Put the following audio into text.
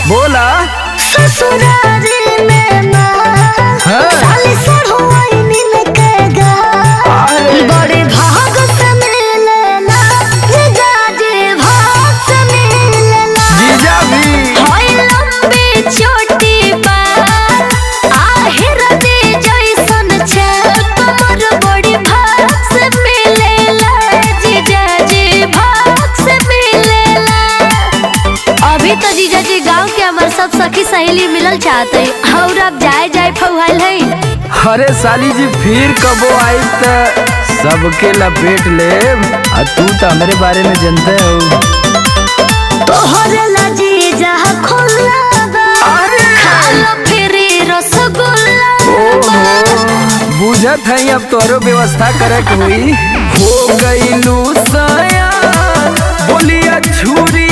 बोला ससुरारी में साली सड़ुआई मिलकेगा बड़े भाग से मिलेला जीजाजी भाग से मिलेला जीजा भी होई लंबी चोटी पर आहिर दे जैसन छे कमर बड़ी भाग से मिलेला जीजाजी भाग से मिलेला। अभी तो जीजाजी गांव के हमारे सब सखी सहेली मिलल चाहते और अब जाए फौहाल है। अरे साली जी फिर कबो आई त सबके लपेट ले। तू तो हमारे बारे में जानते हो। तोहरे ला जीजा खुला खाला फिरी रसगुल्ला बुझत है अब तोरो व्यवस्था करे के हुई। हो गई लू सया बोलिया छुरी